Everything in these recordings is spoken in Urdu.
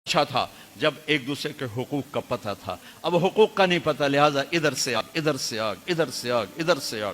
اچھا تھا جب ایک دوسرے کے حقوق کا پتہ تھا. اب حقوق کا نہیں پتہ، لہذا ادھر سے آگ، ادھر سے آگ، ادھر سے آگ، ادھر سے آگ.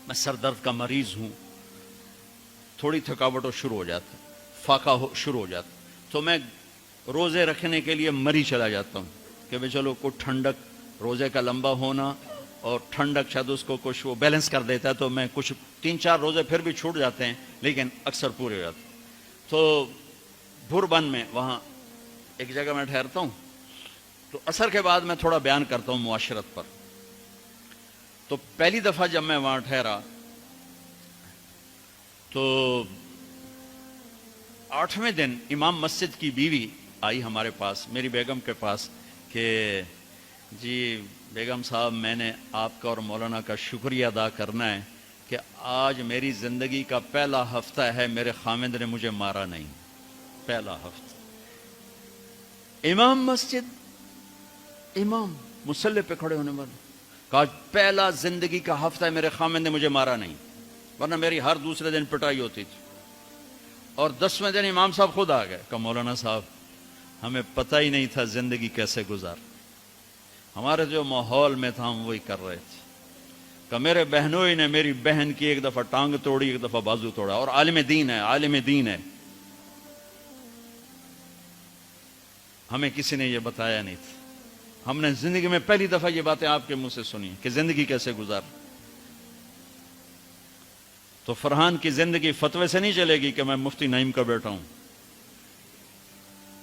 میں سر درد کا مریض ہوں، تھوڑی تھکاوٹ شروع ہو جاتا، فاقہ شروع ہو جاتا، تو میں روزے رکھنے کے لیے مری چلا جاتا ہوں کہ بھئی چلو کوئی ٹھنڈک، روزے کا لمبا ہونا اور ٹھنڈک شاید اس کو کچھ وہ بیلنس کر دیتا ہے. تو میں کچھ 3-4 روزے پھر بھی چھوٹ جاتے ہیں لیکن اکثر پورے ہو جاتے ہیں. تو بھوربن میں وہاں ایک جگہ میں ٹھہرتا ہوں، تو عصر کے بعد میں تھوڑا بیان کرتا ہوں معاشرت پر. تو پہلی دفعہ جب میں وہاں ٹھہرا تو 8ویں دن امام مسجد کی بیوی آئی ہمارے پاس، میری بیگم کے پاس، کہ جی بیگم صاحب میں نے آپ کا اور مولانا کا شکریہ ادا کرنا ہے کہ آج میری زندگی کا پہلا ہفتہ ہے میرے خامند نے مجھے مارا نہیں. پہلا ہفتہ امام مسجد، امام مصلی پہ کھڑے ہونے والے، کہا پہلا زندگی کا ہفتہ ہے میرے خامند نے مجھے مارا نہیں، ورنہ میری ہر دوسرے دن پٹائی ہوتی تھی. اور 10ویں دن امام صاحب خود آ گئے کہ مولانا صاحب ہمیں پتہ ہی نہیں تھا زندگی کیسے گزار، ہمارے جو ماحول میں تھا ہم وہی کر رہے تھے. کہ میرے بہنوئی نے میری بہن کی ایک دفعہ ٹانگ توڑی، ایک دفعہ بازو توڑا، اور عالم دین ہے، عالم دین ہے. ہمیں کسی نے یہ بتایا نہیں تھا، ہم نے زندگی میں پہلی دفعہ یہ باتیں آپ کے منہ سے سنی کہ زندگی کیسے گزار. تو فرحان کی زندگی فتوے سے نہیں چلے گی کہ میں مفتی نعیم کا بیٹا ہوں،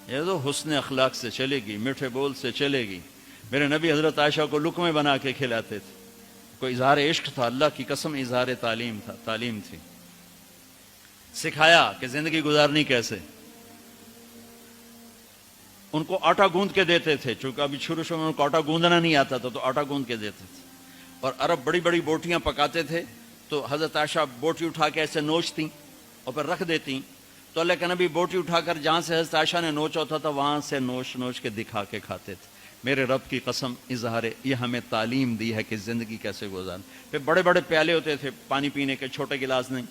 یہ تو حسن اخلاق سے چلے گی، میٹھے بول سے چلے گی. میرے نبی حضرت عائشہ کو لقمے بنا کے کھلاتے تھے، کوئی اظہار عشق تھا، اللہ کی قسم اظہار تعلیم تھا، تعلیم تھی. سکھایا کہ زندگی گزارنی کیسے. ان کو آٹا گوندھ کے دیتے تھے، چونکہ ابھی شروع میں ان کو آٹا گوندنا نہیں آتا تھا، تو آٹا گوندھ کے دیتے تھے. اور عرب بڑی بڑی بوٹیاں پکاتے تھے، تو حضرت عائشہ بوٹی اٹھا کے ایسے نوچتیں اور پھر رکھ دیتیں. تو اللہ کے نبی بوٹی اٹھا کر جہاں سے حضرت عائشہ نے نوچا ہوتا تھا وہاں سے نوچ نوچ کے دکھا کے کھاتے تھے. میرے رب کی قسم اظہار یہ ہمیں تعلیم دی ہے کہ زندگی کیسے گزارنا. پھر بڑے بڑے پیالے ہوتے تھے پانی پینے کے، چھوٹے گلاس نہیں،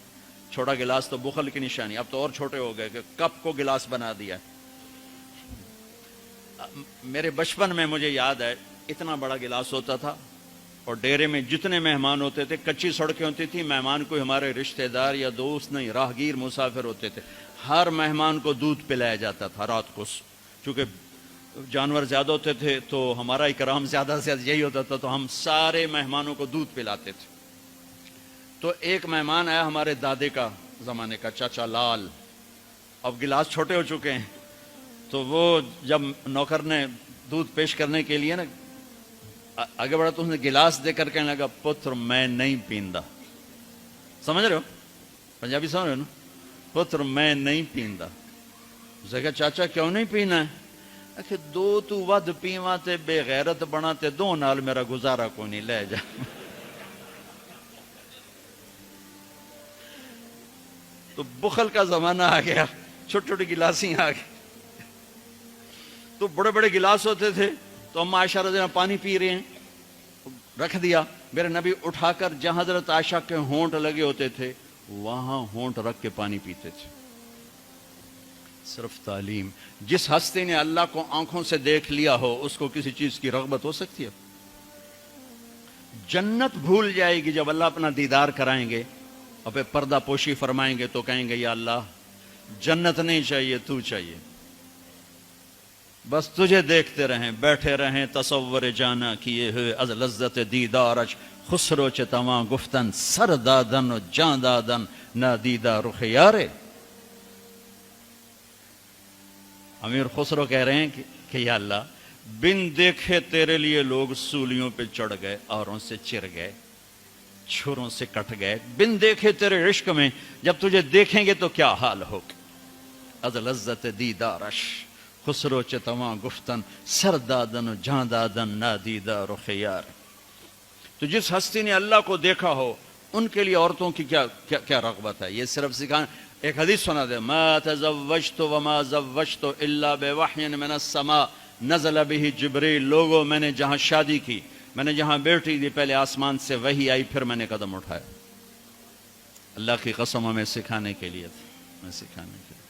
چھوٹا گلاس تو بخل کی نشانی، اب تو اور چھوٹے ہو گئے کہ کپ کو گلاس بنا دیا. میرے بچپن میں مجھے یاد ہے اتنا بڑا گلاس ہوتا تھا، اور ڈیرے میں جتنے مہمان ہوتے تھے، کچی سڑکیں ہوتی تھی، مہمان کوئی ہمارے رشتہ دار یا دوست نہیں، راہگیر مسافر ہوتے تھے، ہر مہمان کو دودھ پلایا جاتا تھا رات کو. چونکہ جانور زیادہ ہوتے تھے تو ہمارا اکرام زیادہ سے زیادہ یہی ہوتا تھا، تو ہم سارے مہمانوں کو دودھ پلاتے تھے. تو ایک مہمان آیا ہمارے دادے کا زمانے کا، چاچا لال. اب گلاس چھوٹے ہو چکے ہیں، تو وہ جب نوکر نے دودھ پیش کرنے کے لیے نا آگے بڑھا تو اس نے گلاس دے کر کہنے لگا پتر میں نہیں پیندا. سمجھ رہے ہو پنجابی سمجھ رہے ہو نا؟ پتر میں نہیں پیندا. اس نے کہا چاچا کیوں نہیں پینا ہے؟ کہ دو تو ود پیواں تے بے غیرت بنا تے دو نال میرا گزارا کوئی نہیں، لے جا. تو بخل کا زمانہ آ گیا، چھوٹی چھوٹی گلاسیں آ گئی. تو بڑے بڑے گلاس ہوتے تھے، تو ہم عائشہ رضی اللہ عنہا پانی پی رہے ہیں، رکھ دیا. میرے نبی اٹھا کر جہاں حضرت عائشہ کے ہونٹ لگے ہوتے تھے وہاں ہونٹ رکھ کے پانی پیتے تھے. صرف تعلیم. جس ہستی نے اللہ کو آنکھوں سے دیکھ لیا ہو اس کو کسی چیز کی رغبت ہو سکتی ہے؟ جنت بھول جائے گی جب اللہ اپنا دیدار کرائیں گے اور پھر پردہ پوشی فرمائیں گے تو کہیں گے یا اللہ جنت نہیں چاہیے، تو چاہیے، بس تجھے دیکھتے رہیں، بیٹھے رہیں تصور جانا کیے ہوئے از لذت دیدارش، خسرو چتواں گفتن سر دادن و جان دادن نہ دیدہ رخ یارے. امیر خسرو کہہ رہے ہیں کہ یا اللہ بن دیکھے تیرے لیے لوگ سولیوں پہ چڑھ گئے، اوروں سے چر گئے، چھروں سے کٹ گئے. بن دیکھے تیرے عشق میں جب تجھے دیکھیں گے تو کیا حال ہوگا. از لذت دیدارش خسرو چتواں گفتن سر دادن و جان دادن نادیدہ رخ یار. تو جس ہستی نے اللہ کو دیکھا ہو ان کے لیے عورتوں کی کیا رغبت ہے. یہ صرف سکھانا. ایک حدیث سنا دے، ما تزوجت وما زوجت الا بوحی من السماء نزل به جبریل. لوگوں میں نے جہاں شادی کی، میں نے جہاں بیٹی دی، پہلے آسمان سے وحی آئی پھر میں نے قدم اٹھایا. اللہ کی قسم ہمیں سکھانے کے لیے تھا، میں سکھانے کے لیے.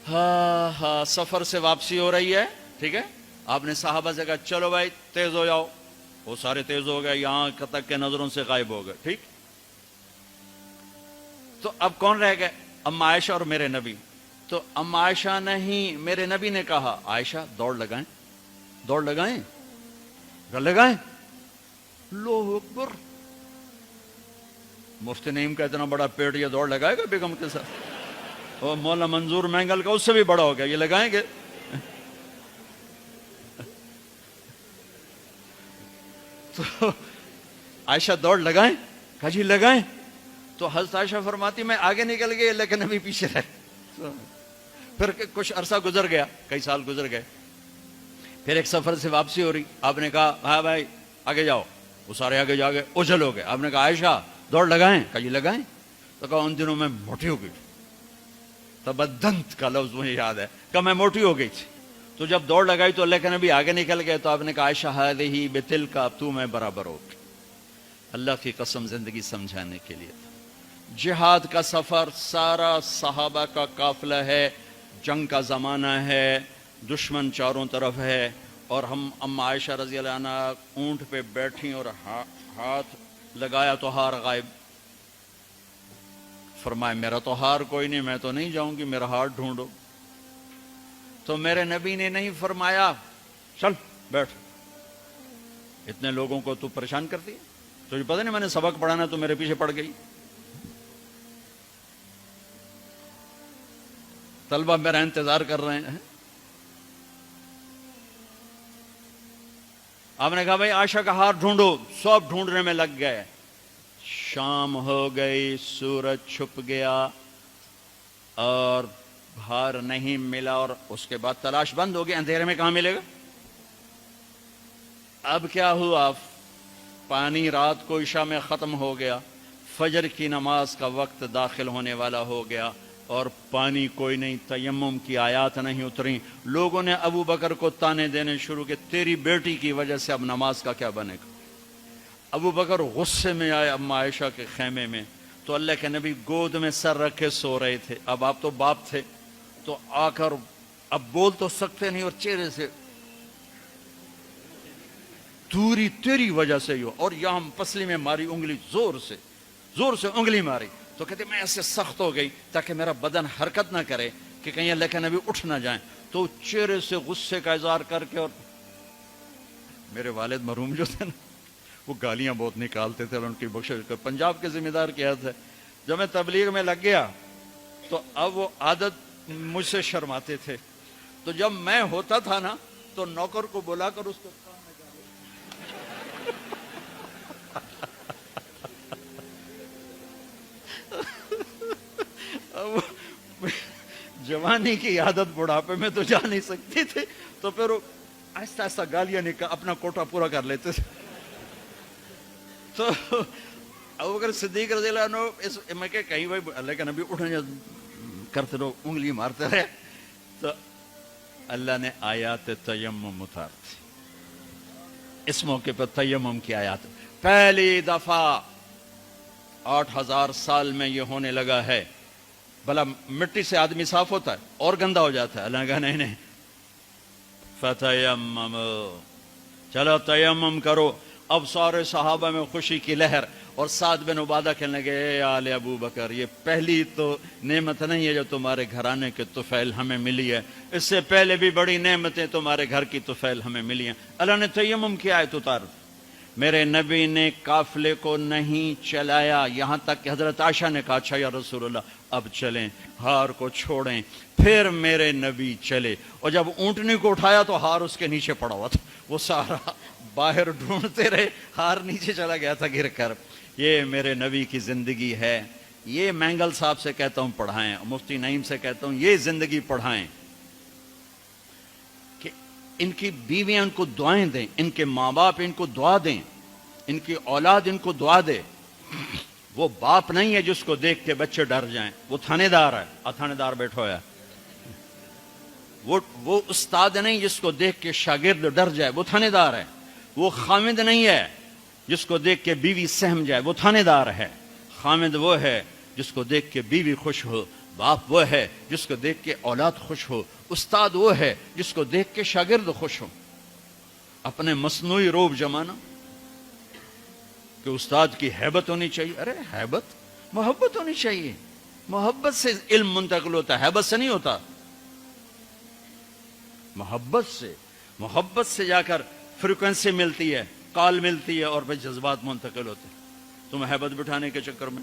ہاں ہاں سفر سے واپسی ہو رہی ہے، ٹھیک ہے، آپ نے صحابہ سے کہا چلو بھائی تیز ہو جاؤ، وہ سارے تیز ہو گئے، یہاں تک کے نظروں سے غائب ہو گئے، ٹھیک۔ تو اب کون رہ گئے؟ اما عائشہ اور میرے نبی۔ تو اما عائشہ نے ہی میرے نبی نے کہا عائشہ دوڑ لگائیں، دوڑ لگائیں، لگائیں۔ اللہ اکبر، مفتی نعیم کا اتنا بڑا پیٹ، یہ دوڑ لگائے گا بیگم کے ساتھ؟ اور مولانا منظور مینگل کا اس سے بھی بڑا ہو گیا، یہ لگائیں گے؟ تو عائشہ دوڑ لگائیں، کہا جی لگائیں۔ تو حضرت عائشہ فرماتی میں آگے نکل گئی لیکن نبی پیچھے رہے۔ پھر کچھ عرصہ گزر گیا، کئی سال گزر گئے، پھر ایک سفر سے واپسی ہو رہی، آپ نے کہا ہاں بھائی آگے جاؤ، وہ سارے آگے جا گئے، اجل ہو گئے۔ آپ نے کہا عائشہ دوڑ لگائیں، کہا جی لگائیں۔ تو کہا ان دنوں میں موٹی ہو گئی، تبدنت کا لفظ مجھے یاد ہے، کہ میں موٹی ہو گئی تھی۔ تو جب دوڑ لگائی تو اللہ کے نبی آگے نکل گئے، تو آپ نے کہا عائشہ ہذہ بتلک، اب تو میں برابر ہو گئی۔ اللہ کی قسم زندگی سمجھانے کے لیے تھا۔ جہاد کا سفر سارا صحابہ کا قافلہ ہے، جنگ کا زمانہ ہے، دشمن چاروں طرف ہے، اور ہم اما عائشہ رضی اللہ عنہ اونٹ پہ بیٹھی اور ہاتھ لگایا تو ہار غائب۔ فرمایا میرا تو ہار کوئی نہیں، میں تو نہیں جاؤں گی، میرا ہار ڈھونڈو۔ تو میرے نبی نے نہیں فرمایا چل بیٹھ، اتنے لوگوں کو تو پریشان کرتی، تجھے پتہ نہیں میں نے سبق پڑھانا تو میرے پیچھے پڑ گئی۔ طلبہ میرا انتظار کر رہے ہیں۔ آپ نے کہا بھائی عائشہ کا ہار ڈھونڈو، سب ڈھونڈنے میں لگ گئے۔ شام ہو گئی، سورج چھپ گیا اور ہار نہیں ملا، اور اس کے بعد تلاش بند ہو گئی، اندھیرے میں کہاں ملے گا؟ اب کیا ہوا؟ پانی رات کو عشاء میں ختم ہو گیا، فجر کی نماز کا وقت داخل ہونے والا ہو گیا، اور پانی کوئی نہیں، تیمم کی آیات نہیں اتری۔ لوگوں نے ابو بکر کو تانے دینے شروع کہ تیری بیٹی کی وجہ سے اب نماز کا کیا بنے گا؟ ابو بکر غصے میں آئے اما عائشہ کے خیمے میں، تو اللہ کے نبی گود میں سر رکھے سو رہے تھے۔ اب آپ تو باپ تھے، تو آ کر اب بول تو سکتے نہیں، اور چہرے سے دوری تیری وجہ سے ہی ہو، اور یہاں پسلی میں ماری انگلی، زور سے انگلی ماری۔ تو کہتے میں ایسے سخت ہو گئی تاکہ میرا بدن حرکت نہ کرے کہ کہیں اللہ کے نبی اٹھ نہ جائیں۔ تو چہرے سے غصے کا اظہار کر کے، اور میرے والد مرحوم جو تھے نا، وہ گالیاں بہت نکالتے تھے، اور ان کی بخشش کر پنجاب کے ذمہ دار کیا تھے۔ جب میں تبلیغ میں لگ گیا تو اب وہ عادت مجھ سے شرماتے تھے، تو جب میں ہوتا تھا نا تو نوکر کو بلا کر اس کو جوانی کی عادت بڑھاپے میں تو جا نہیں سکتی تھی، تو پھر وہ آہستہ آہستہ گالیاں نکال اپنا کوٹا پورا کر لیتے تھے۔ تو ابو بکر صدیق رضی اللہ عنہ میں کہ کہیں بھائی اللہ کا نبی اٹھنے کرتے رہو، انگلی مارتے رہے۔ تو اللہ نے آیات تیمم اتار دی، اس موقع پر تیمم کی آیات پہلی دفعہ 8000 سال میں یہ ہونے لگا ہے۔ بھلا مٹی سے آدمی صاف ہوتا ہے اور گندا ہو جاتا ہے؟ اللہ نے کہا نہیں، فتیمم، چلو تیمم کرو۔ اب سارے صحابہ میں خوشی کی لہر، اور سعد بن عبادہ کہنے لگے اے آل ابو بکر، یہ پہلی تو نعمت نہیں ہے جو تمہارے گھرانے کے طفیل ہمیں ملی ہے، اس سے پہلے بھی بڑی نعمتیں تمہارے گھر کی طفیل ہمیں ملی ہیں۔ اللہ نے تیمم کی آیت اتار۔ میرے نبی نے قافلے کو نہیں چلایا، یہاں تک کہ حضرت عائشہ نے کہا اچھا یا رسول اللہ اب چلیں، ہار کو چھوڑیں۔ پھر میرے نبی چلے، اور جب اونٹنی کو اٹھایا تو ہار اس کے نیچے پڑا ہوا تھا، وہ سارا باہر ڈھونڈتے رہے، ہار نیچے چلا گیا تھا گر کر۔ یہ میرے نبی کی زندگی ہے، یہ مینگل صاحب سے کہتا ہوں پڑھائیں، مفتی نعیم سے کہتا ہوں یہ زندگی پڑھائیں، کہ ان کی بیویاں ان کو دعائیں دیں، ان کے ماں باپ ان کو دعا دیں، ان کی اولاد ان کو دعا دے۔ وہ باپ نہیں ہے جس کو دیکھ کے بچے ڈر جائیں، وہ تھانے دار ہے، تھانے دار بیٹھا ہے۔ وہ استاد نہیں جس کو دیکھ کے شاگرد ڈر جائے، وہ تھانے دار ہے۔ وہ خامد نہیں ہے جس کو دیکھ کے بیوی سہم جائے، وہ تھانے دار ہے۔ خامد وہ ہے جس کو دیکھ کے بیوی خوش ہو، باپ وہ ہے جس کو دیکھ کے اولاد خوش ہو، استاد وہ ہے جس کو دیکھ کے شاگرد خوش ہو. اپنے مصنوعی روب جمانا کہ استاد کی ہیبت ہونی چاہیے. ارے ہیبت، محبت ہونی چاہیے. محبت سے علم منتقل ہوتا ہے، ہیبت سے نہیں ہوتا. محبت سے جا کر فریکوینسی ملتی ہے، کال ملتی ہے، اور پھر جذبات منتقل ہوتے ہیں. تم ہیبت بٹھانے کے چکر میں